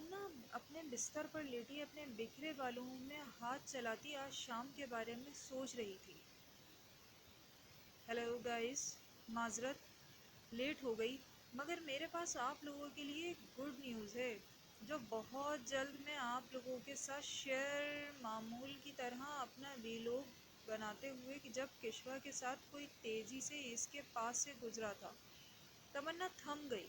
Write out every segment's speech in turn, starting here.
تمنا اپنے بستر پر لیٹی اپنے بکھرے بالوں میں ہاتھ چلاتی آج شام کے بارے میں سوچ رہی تھی۔ ہیلو گائز، معذرت لیٹ ہو گئی، مگر میرے پاس آپ لوگوں کے لیے گڈ نیوز ہے جو بہت جلد میں آپ لوگوں کے ساتھ شیئر معمول کی طرح اپنا ویلوگ بناتے ہوئے کہ جب کشوا کے ساتھ کوئی تیزی سے اس کے پاس سے گزرا تھا۔ تمنا تھم گئی۔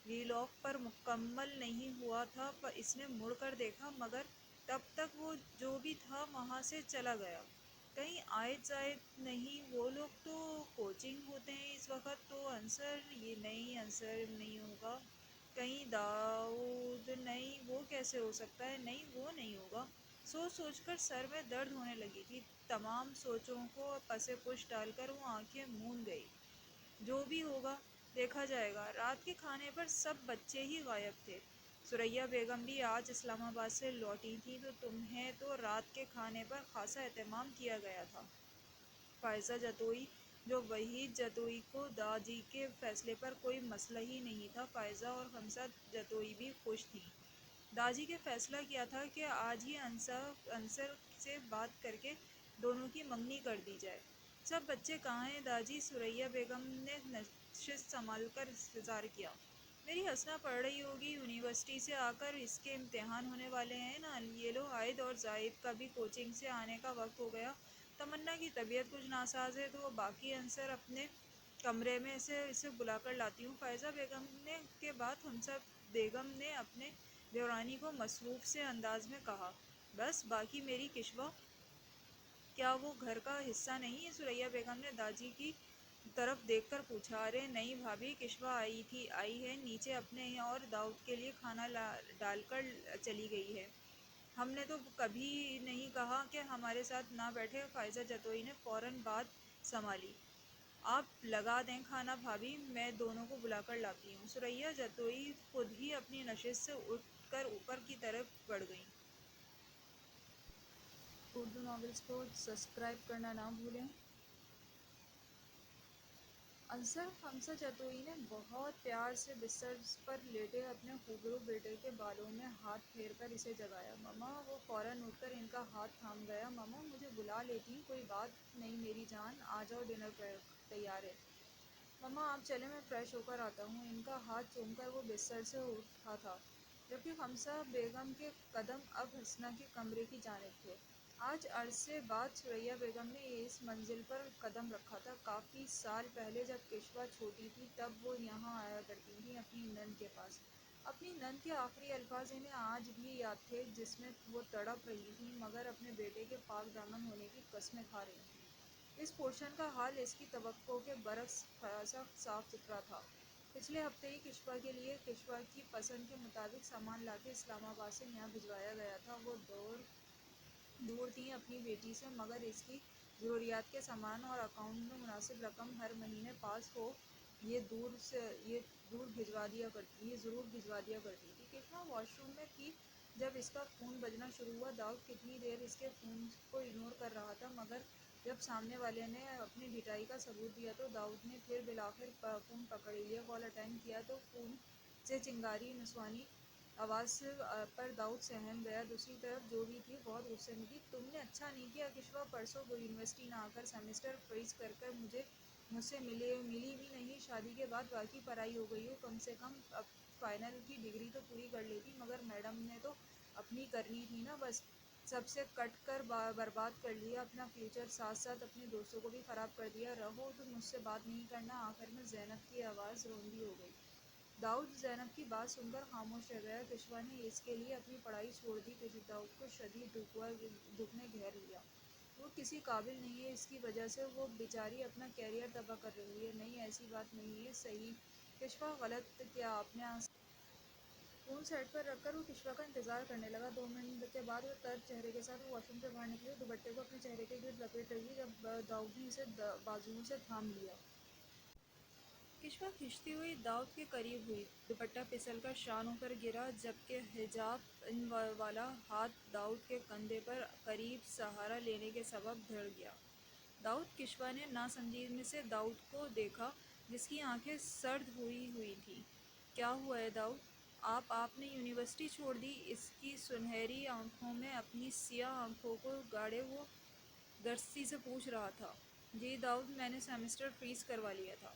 ویلاگ پر مکمل نہیں ہوا تھا پر اس نے مڑ کر دیکھا، مگر تب تک وہ جو بھی تھا وہاں سے چلا گیا۔ کہیں آئے زائد نہیں، وہ لوگ تو کوچنگ ہوتے ہیں اس وقت، تو انصر یہ نہیں ہوگا، کہیں داؤد نہیں، وہ کیسے ہو سکتا ہے، نہیں وہ نہیں ہوگا۔ سوچ سوچ کر سر میں درد ہونے لگی تھی۔ تمام سوچوں کو پس پش ڈال کر وہ آنکھیں موند گئی۔ جو بھی ہوگا دیکھا جائے گا۔ رات کے کھانے پر سب بچے ہی غائب تھے۔ ثریا بیگم بھی آج اسلام آباد سے لوٹی تھیں تو تمہیں تو رات کے کھانے پر خاصا اہتمام کیا گیا تھا۔ فائزہ جتوئی، جو وحید جتوئی کو داجی کے فیصلے پر کوئی مسئلہ ہی نہیں تھا، فائزہ اور خمسہ جتوئی بھی خوش تھیں۔ داجی کے فیصلہ کیا تھا کہ آج ہی انصر سے بات کر کے دونوں کی منگنی کر دی جائے۔ سب بچے کہاں ہیں داجی؟ ثریا بیگم نے نشست سنبھال کر انتظار کیا۔ میری حسنہ پڑھ رہی ہوگی، یونیورسٹی سے آ کر اس کے امتحان ہونے والے ہیں نا۔ یہ لو، عائد اور زائد کا بھی کوچنگ سے آنے کا وقت ہو گیا۔ تمنا کی طبیعت کچھ ناساز ہے تو باقی انصر اپنے کمرے میں سے اسے بلا کر لاتی ہوں۔ فائزہ بیگم نے کے بعد خمسہ بیگم نے اپنے دیورانی کو مصروف سے انداز میں کہا۔ بس باقی میری کشوا، کیا وہ گھر کا حصہ نہیں ہے؟ ثریا بیگم نے داجی کی طرف دیکھ کر پوچھا۔ ارے نہیں بھابھی، کشوا آئی ہے نیچے اپنے اور داؤد کے لیے کھانا ڈال کر چلی گئی ہے۔ ہم نے تو کبھی نہیں کہا کہ ہمارے ساتھ نہ بیٹھے۔ فائزہ جتوئی نے فوراً بات سنبھالی۔ آپ لگا دیں کھانا بھابھی، میں دونوں کو بلا کر لاتی ہوں۔ ثریا جتوئی خود ہی اپنی نشست سے اٹھ کر اوپر کی طرف بڑھ گئیں۔ اردو ناولز کو سبسکرائب کرنا نہ بھولیں۔ انصر، خمسہ جتوئی نے بہت پیار سے بستر پر لیٹے اپنے خوبرو بیٹے کے بالوں میں ہاتھ پھیر کر اسے جگایا۔ مما، وہ فوراً اٹھ کر ان کا ہاتھ تھام گیا۔ مما مجھے بلا لیتی، کوئی بات نہیں میری جان، آ جاؤ، ڈنر تیار ہے۔ مما آپ چلیں، میں فریش ہو کر آتا ہوں۔ ان کا ہاتھ چوم کر وہ بستر سے اٹھا تھا، جبکہ خمسہ بیگم کے قدم اب حسنہ کے کمرے کی جانب تھے۔ آج عرصے بعد ثریا بیگم نے اس منزل پر قدم رکھا تھا۔ کافی سال پہلے جب کشوا چھوٹی تھی تب وہ یہاں آیا کرتی تھیں اپنی نند کے پاس۔ اپنی نند کے آخری الفاظ انہیں آج بھی یاد تھے جس میں وہ تڑپ رہی تھیں مگر اپنے بیٹے کے پاک دامن ہونے کی قسمیں کھا رہی تھیں۔ اس پورشن کا حال اس کی توقع کے برعکس خاصا صاف ستھرا تھا۔ پچھلے ہفتے ہی کشوا کے لیے کشوا کی پسند کے مطابق سامان لا کے اسلام آباد سے یہاں بھجوایا گیا تھا۔ وہ دور تھیں اپنی بیٹی سے، مگر اس کی ضروریات کے سامان اور اکاؤنٹ میں مناسب رقم ہر مہینے پاس ہو یہ ضرور بھجوا دیا کرتی تھی۔ کشوا واش روم میں تھی جب اس کا فون بجنا شروع ہوا۔ داؤد کتنی دیر اس کے فون کو اگنور کر رہا تھا، مگر جب سامنے والے نے اپنی ڈٹائی کا ثبوت دیا تو داؤد نے پھر بالآخر فون پکڑ ہی لیا۔ کال اٹینڈ کیا تو فون سے چنگاری نسوانی آواز پر داؤد سہم گیا۔ دوسری طرف جو بھی تھی بہت غصے میں تھی۔ تم نے اچھا نہیں کیا کشوا، پرسوں یونیورسٹی نہ آ کر سیمسٹر فریز کر کر مجھ سے ملی بھی نہیں۔ شادی کے بعد واقعی پرائی ہو گئی ہو، کم سے کم اب فائنل کی ڈگری تو پوری کر لیتی۔ مگر میڈم نے تو اپنی کرنی تھی نا، بس سب سے کٹ کر برباد کر لیا اپنا فیوچر، ساتھ ساتھ اپنے دوستوں کو بھی خراب کر دیا۔ رہو تو مجھ سے بات نہیں کرنا۔ آخر میں زینب کی آواز روندی ہو گئی۔ داؤد زینب کی بات سن کر خاموش رہ گیا۔ کشوا نے اس کے لیے اپنی پڑھائی چھوڑ دی۔ داؤد کو شدید دکھ نے گھیر لیا۔ وہ کسی قابل نہیں ہے، اس کی وجہ سے وہ بیچاری اپنا کیریئر تباہ کر رہی ہے۔ نہیں ایسی بات نہیں ہے۔ صحیح کشوا، غلط کیا آپ نے؟ فون سیٹ پر رکھ کر وہ کشوا کا انتظار کرنے لگا۔ 2 منٹ کے بعد وہ طرد چہرے کے ساتھ واش روم سے باہر نکلی اور دوپٹے کو اپنے چہرے کے گرد لپیٹ رہی تھی جب داؤد نے اسے بازوؤں سے تھام لیا۔ کشوا کھنچتی ہوئی داؤد کے قریب ہوئی۔ دوپٹہ پھسل کر شانوں پر گرا جبکہ حجاب والا ہاتھ داؤد کے کندھے پر قریب سہارا لینے کے سبب دھڑ گیا۔ داؤد! کشوا نے ناسمجھی سے داؤد کو دیکھا جس کی آنکھیں سرد ہوئی تھیں۔ کیا ہوا ہے داؤد؟ آپ نے یونیورسٹی چھوڑ دی؟ اس کی سنہری آنکھوں میں اپنی سیاہ آنکھوں کو گاڑے وہ درستی سے پوچھ رہا تھا۔ جی داؤد، میں نے سیمسٹر فریز کروا لیا تھا۔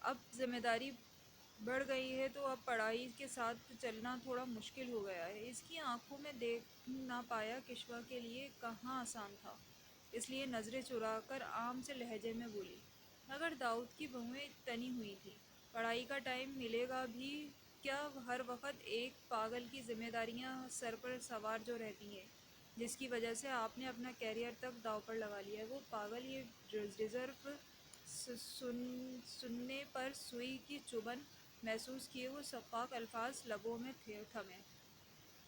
اب ذمہ داری بڑھ گئی ہے تو اب پڑھائی کے ساتھ چلنا تھوڑا مشکل ہو گیا ہے۔ اس کی آنکھوں میں دیکھ نہ پایا کشوا کے لیے کہاں آسان تھا، اس لیے نظریں چرا کر عام سے لہجے میں بولی، مگر داؤد کی بہویں تنی ہوئی تھیں۔ پڑھائی کا ٹائم ملے گا بھی کیا؟ ہر وقت ایک پاگل کی ذمہ داریاں سر پر سوار جو رہتی ہیں، جس کی وجہ سے آپ نے اپنا کیریئر تک داؤ پر لگا لیا ہے۔ وہ پاگل یہ ڈیزرو سننے پر سوئی کی چبھن محسوس کیے وہ سفاک الفاظ لبوں میں تھمے۔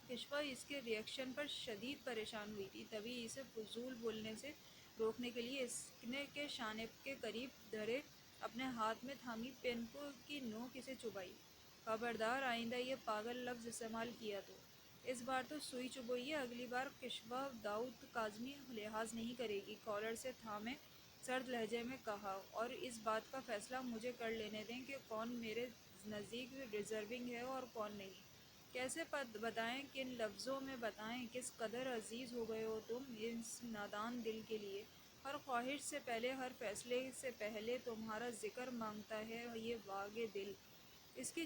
کشوا اس کے ریئیکشن پر شدید پریشان ہوئی تھی، تبھی اسے فضول بولنے سے روکنے کے لیے اس نے کے شانے کے قریب دھرے اپنے ہاتھ میں تھامی پین کی نوک اسے چبھائی۔ خبردار آئندہ یہ پاگل لفظ استعمال کیا تو اس بار تو سوئی چبھوئی ہے، اگلی بار کشوا داؤد کاظمی لحاظ نہیں کرے گی، کالر سے تھامے سرد لہجے میں کہا، اور اس بات کا فیصلہ مجھے کر لینے دیں کہ کون میرے نزدیک ڈیزرونگ ہے اور کون نہیں۔ کیسے بتائیں، کن لفظوں میں بتائیں، کس قدر عزیز ہو گئے ہو تم اس نادان دل کے لیے؟ ہر خواہش سے پہلے، ہر فیصلے سے پہلے تمہارا ذکر مانگتا ہے یہ باغ دل۔ اس کی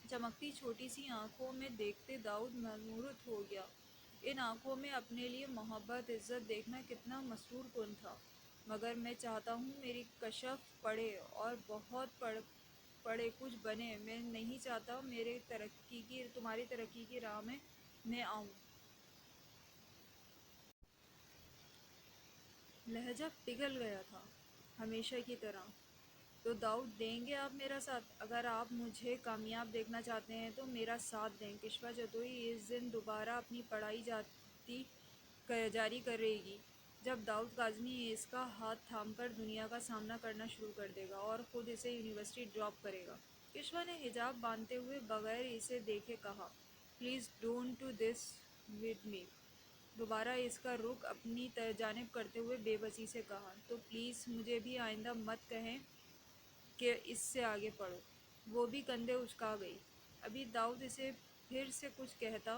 چمکتی چھوٹی سی آنکھوں میں دیکھتے داؤد مبہوت ہو گیا۔ ان آنکھوں میں اپنے لیے محبت، عزت دیکھنا کتنا مسرور کن تھا۔ مگر میں چاہتا ہوں میری کشف پڑھے اور بہت پڑھے، کچھ بنے۔ میں نہیں چاہتا تمہاری ترقی کی راہ میں آؤں۔ لہجہ پگھل گیا تھا، ہمیشہ کی طرح۔ تو داؤد، دیں گے آپ میرا ساتھ؟ اگر آپ مجھے کامیاب دیکھنا چاہتے ہیں تو میرا ساتھ دیں۔ کشوا جتوئی اس دن دوبارہ اپنی پڑھائی جاری کر رہے گی جب داؤد کاظمی اس کا ہاتھ تھام کر دنیا کا سامنا کرنا شروع کر دے گا اور خود اسے یونیورسٹی ڈراپ کرے گا۔ کشوا نے حجاب باندھتے ہوئے بغیر اسے دیکھے کہا، please don't do this with me. دوبارہ اس کا رخ اپنی جانب کرتے ہوئے بے بسی سے کہا، تو پلیز مجھے بھی آئندہ مت کہیں کہ اس سے آگے پڑھو۔ وہ بھی کندھے اچکا گئی۔ ابھی داؤد اسے پھر سے کچھ کہتا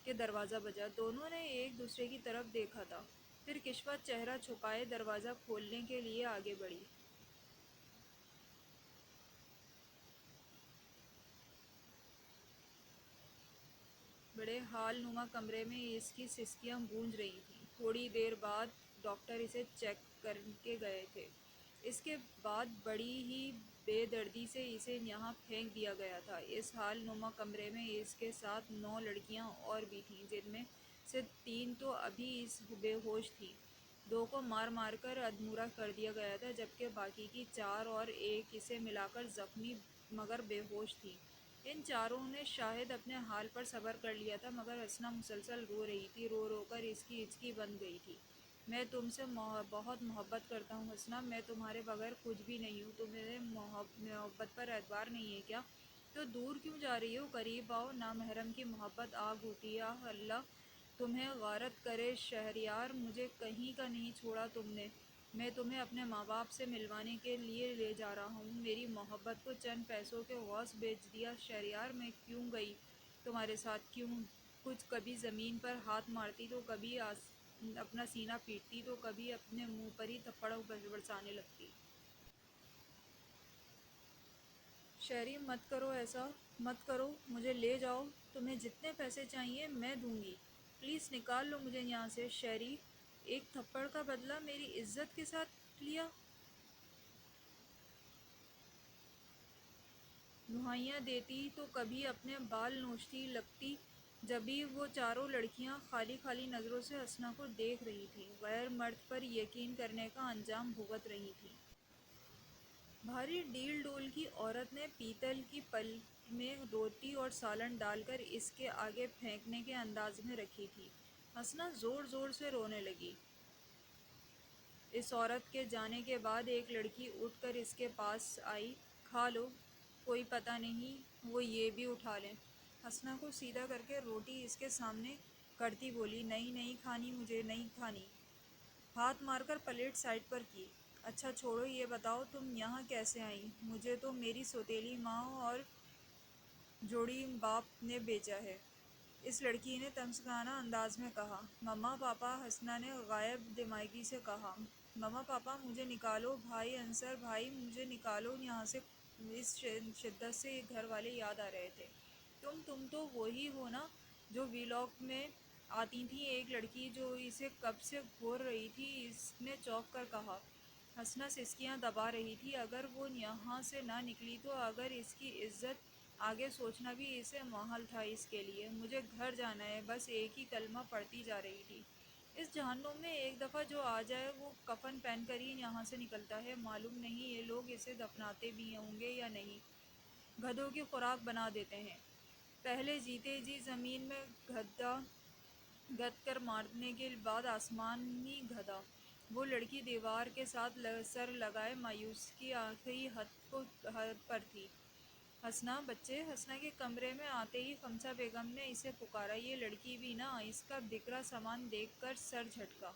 کہ دروازہ بجا۔ دونوں نے ایک دوسرے کی طرف دیکھا تھا، پھر کشوا چہرہ چھپائے دروازہ کھولنے کے لیے آگے بڑھی۔ بڑے ہال نما کمرے میں اس کی سسکیاں گونج رہی تھیں۔ تھوڑی دیر بعد ڈاکٹر اسے چیک کر کے گئے تھے۔ اس کے بعد بڑی ہی بے دردی سے اسے یہاں پھینک دیا گیا تھا۔ اس ہال نما کمرے میں اس کے ساتھ 9 لڑکیاں اور بھی تھیں، جن میں سے 3 تو ابھی بے ہوش تھیں، 2 کو مار مار کر ادھمرا کر دیا گیا تھا، جبکہ باقی کی 4 اور 1 اسے ملا کر زخمی مگر بے ہوش تھیں۔ ان چاروں نے شاید اپنے حال پر صبر کر لیا تھا، مگر حسنہ مسلسل رو رہی تھی، رو رو کر اس کی ہچکی بن گئی تھی۔ میں تم سے بہت محبت کرتا ہوں حسنہ، میں تمہارے بغیر کچھ بھی نہیں ہوں۔ تمہیں محبت پر اعتبار نہیں ہے کیا؟ تو دور کیوں جا رہی ہو؟ قریب آؤ، نامحرم کی محبت آگ ہوتی ہے۔ آہ اللہ تمہیں غارت کرے شہریار، مجھے کہیں کا نہیں چھوڑا تم نے۔ میں تمہیں اپنے ماں باپ سے ملوانے کے لیے لے جا رہا ہوں، میری محبت کو چند پیسوں کے غوث بیچ دیا شہریار۔ میں کیوں گئی تمہارے ساتھ؟ کیوں کچھ کبھی زمین پر ہاتھ مارتی تو کبھی اپنا سینہ پیٹتی تو کبھی اپنے منہ پر ہی تھپڑ برسانے لگتی۔ شہری مت کرو ایسا، مت کرو، مجھے لے جاؤ، تمہیں جتنے پیسے چاہیے میں دوں گی، پلیز نکال لو مجھے یہاں سے۔ شہری، ایک تھپڑ کا بدلہ میری عزت کے ساتھ لیا؟ دہائیاں دیتی تو کبھی اپنے بال نوچتی لگتی۔ جبھی وہ چاروں لڑکیاں خالی خالی نظروں سے حسنہ کو دیکھ رہی تھیں، غیر مرد پر یقین کرنے کا انجام بھگت رہی تھیں۔ بھاری ڈیل ڈول کی عورت نے پیتل کی پلیٹ میں روٹی اور سالن ڈال کر اس کے آگے پھینکنے کے انداز میں رکھی تھی۔ حسنہ زور زور سے رونے لگی۔ اس عورت کے جانے کے بعد ایک لڑکی اٹھ کر اس کے پاس آئی، کھا لو، کوئی پتہ نہیں وہ یہ بھی اٹھا لیں۔ حسنہ کو سیدھا کر کے روٹی اس کے سامنے کرتی بولی، نہیں نہیں کھانی، مجھے نہیں کھانی۔ ہاتھ مار کر پلیٹ سائڈ پر کی۔ اچھا چھوڑو، یہ بتاؤ تم یہاں کیسے آئیں؟ مجھے تو میری سوتیلی ماں اور جوڑی باپ نے بیچا ہے۔ اس لڑکی نے تمسکانہ انداز میں کہا۔ مما پاپا، حسنہ نے غائب دماغی سے کہا۔ مما پاپا مجھے نکالو، بھائی انصر بھائی مجھے نکالو یہاں سے، اس شدت سے گھر والے یاد آ رہے تھے۔ تم تو وہی ہو نا جو ویلاگ میں آتی تھی، ایک لڑکی جو اسے کب سے گھور رہی تھی، اس نے چونک کر کہا۔ حسنہ سسکیاں دبا رہی تھی۔ اگر وہ یہاں سے نہ نکلی تو اگر اس کی عزت، آگے سوچنا بھی اسے محال تھا اس کے لیے۔ مجھے گھر جانا ہے، بس ایک ہی کلمہ پڑھتی جا رہی تھی۔ اس جہنم میں ایک دفعہ جو آ جائے وہ کفن پہن کر ہی یہاں سے نکلتا ہے۔ معلوم نہیں یہ لوگ اسے دفناتے بھی ہوں گے یا نہیں، گدھوں کی خوراک بنا دیتے ہیں۔ پہلے جیتے جی زمین میں گد کر مارنے کے بعد آسمانی گدھا۔ وہ لڑکی دیوار کے ساتھ سر لگائے مایوس کی آخری حد پر تھی۔ حسنہ بچے، حسنہ کے کمرے میں آتے ہی خمسہ بیگم نے اسے پکارا۔ یہ لڑکی بھی نا، اس کا بکھرا سامان دیکھ کر سر جھٹکا۔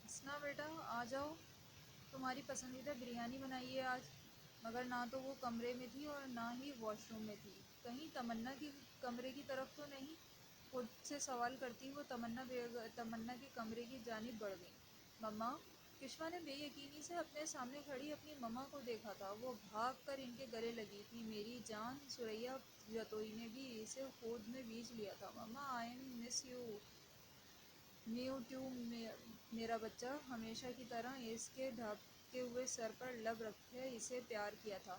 حسنہ بیٹا آ جاؤ، تمہاری پسندیدہ بریانی بنائی ہے آج۔ مگر نہ تو وہ کمرے میں تھی اور نہ ہی واش روم میں تھی۔ کہیں تمنا کی کمرے کی طرف تو نہیں؟ خود سے سوال کرتی وہ تمنا کے کمرے کی جانب بڑھ گئی۔ مما، کشوا نے بے یقینی سے اپنے سامنے کھڑی اپنی مما کو دیکھا تھا۔ وہ بھاگ کر ان کے گلے لگی تھی۔ میری جان، ثریا جتوئی نے بھی اسے خود میں بیچ لیا تھا۔ مما آئی مس یو، میو ٹو میرا بچہ۔ ہمیشہ کی طرح اس کے ڈھانپے ہوئے سر پر لب رکھے اسے پیار کیا تھا۔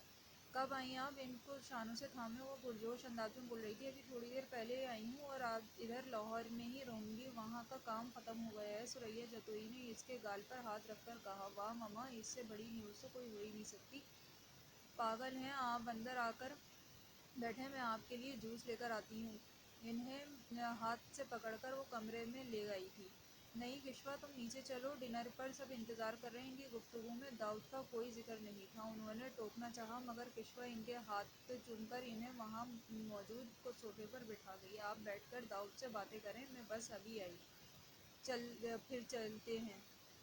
کب آئیں آپ؟ ان کو شانوں سے تھامے وہ پرجوش انداز میں بول رہی تھی۔ ابھی تھوڑی دیر پہلے آئی ہوں اور آپ ادھر لاہور میں ہی رہوں گی، وہاں کا کام ختم ہو گیا ہے۔ ثریا جتوئی نے اس کے گال پر ہاتھ رکھ کر کہا۔ واہ مما، اس سے بڑی نیوز تو کوئی ہو ہی نہیں سکتی۔ پاگل ہیں آپ، اندر آ کر بیٹھیں، میں آپ کے لیے جوس لے کر آتی ہوں۔ انہیں ہاتھ سے پکڑ کر وہ کمرے میں لے آئی تھی۔ نہیں کشوا، تم نیچے چلو، ڈنر پر سب انتظار کر رہے ہیں۔ ان کی گفتگو میں داؤد کا کوئی ذکر نہیں تھا۔ انہوں نے ٹوکنا چاہا مگر کشوا ان کے ہاتھ چوم کر انہیں وہاں موجود صوفے پر بٹھا گئی۔ آپ بیٹھ کر داؤد سے باتیں کریں، میں بس ابھی آئی، پھر چلتے ہیں۔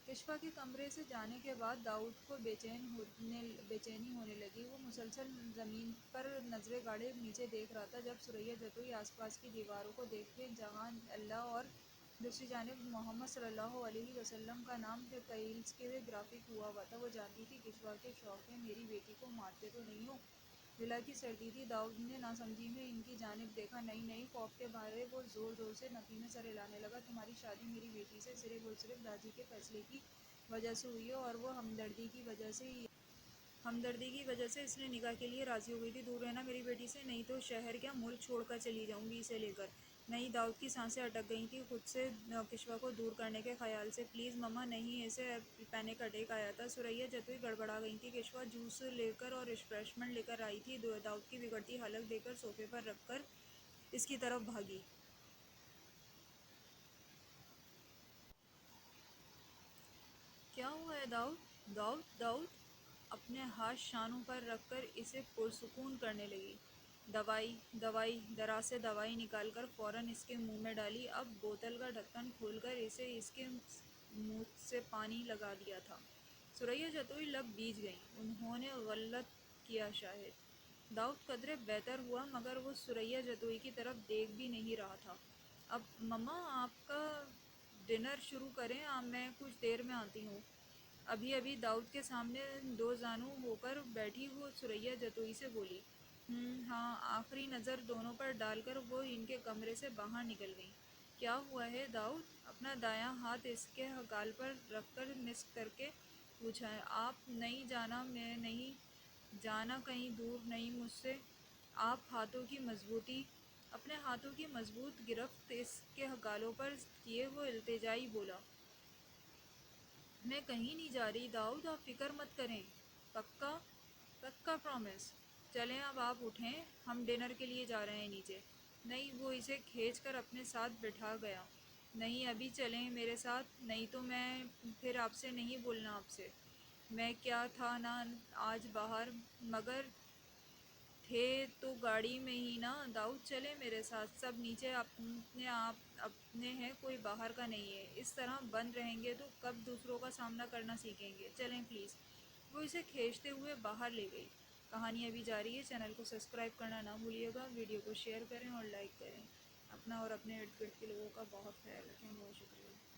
کشوا کے کمرے سے جانے کے بعد داؤد کو بے چینی ہونے لگی۔ وہ مسلسل زمین پر نظریں گاڑے نیچے دیکھ رہا تھا۔ جب ثریا جتوئی آس پاس کی دیواروں کو دیکھے جہاں اللہ اور دوسری جانب محمد صلی اللہ علیہ وسلم کا نام ٹائلز کے گرافک ہوا تھا، وہ جانتی تھی کشوا کے شوق ہے۔ میری بیٹی کو مارتے تو نہیں ہو؟ دلہ کی سردی تھی۔ داؤد نے ناسمجھی میں ان کی جانب دیکھا۔ نہیں، خوف کے مارے وہ زور زور سے نفی میں سر ہلانے لگا۔ تمہاری شادی میری بیٹی سے صرف اور صرف داجی کے فیصلے کی وجہ سے ہوئی ہے، اور وہ ہمدردی کی وجہ سے اس نے نکاح کے لیے راضی ہو گئی تھی۔ دور رہنا میری بیٹی سے، نہیں تو شہر کیا ملک چھوڑ کر چلی جاؤں گی اسے لے کر۔ نہیں، داؤد کی سانسیں اٹک گئی تھیں خود سے کشوا کو دور کرنے کے خیال سے۔ پلیز مما نہیں، اسے پینک اٹیک آیا تھا۔ ثریا جتوئی گڑبڑا گئی تھی۔ کشوا جوس لے کر اور ریفریشمنٹ لے کر آئی تھی۔ داؤد کی بگڑتی حالت دیکھ کر صوفے پر رکھ کر اس کی طرف بھاگی۔ کیا ہوا ہے داؤد؟ داؤد اپنے ہاتھ شانوں پر رکھ کر اسے پرسکون کرنے لگی۔ دوائی، دراز سے دوائی نکال کر فوراً اس کے منہ میں ڈالی۔ اب بوتل کا ڈھکن کھول کر اسے اس کے منہ سے پانی لگا دیا تھا۔ ثریا جتوئی لب بیج گئیں۔ انہوں نے غلط کیا شاید۔ داؤد قدرے بہتر ہوا مگر وہ ثریا جتوئی کی طرف دیکھ بھی نہیں رہا تھا۔ اب مما آپ کا ڈنر شروع کریں، میں کچھ دیر میں آتی ہوں۔ ابھی داؤد کے سامنے دو زانو ہو کر بیٹھی وہ ثریا جتوئی سے بولی۔ ہاں، آخری نظر دونوں پر ڈال کر وہ ان کے کمرے سے باہر نکل گئیں۔ کیا ہوا ہے داؤد؟ اپنا دایاں ہاتھ اس کے گال پر رکھ کر مسک کر کے پوچھا۔ آپ نہیں جانا، میں نہیں جانا کہیں دور نہیں مجھ سے۔ اپنے ہاتھوں کی مضبوط گرفت اس کے گالوں پر کیے وہ التجائی بولا۔ میں کہیں نہیں جا رہی داؤد، آپ فکر مت کریں۔ پکا پرامس؟ چلیں اب آپ اٹھیں، ہم ڈنر کے لیے جا رہے ہیں نیچے۔ نہیں، وہ اسے کھینچ کر اپنے ساتھ بٹھا گیا۔ نہیں، ابھی چلیں میرے ساتھ، نہیں تو میں پھر آپ سے نہیں بولنا آپ سے۔ میں کیا تھا نا آج باہر، مگر تھے تو گاڑی میں ہی نا۔ داؤد چلیں میرے ساتھ، سب نیچے اپنے آپ اپنے ہیں، کوئی باہر کا نہیں ہے۔ اس طرح بند رہیں گے تو کب دوسروں کا سامنا کرنا سیکھیں گے؟ چلیں پلیز۔ وہ اسے کھینچتے ہوئے باہر لے گئی۔ کہانی ابھی جاری ہے، چینل کو سبسکرائب کرنا نہ بھولیے گا، ویڈیو کو شیئر کریں اور لائک کریں۔ اپنا اور اپنے ارد گرد کے لوگوں کا بہت خیال رکھیں۔ بہت شکریہ۔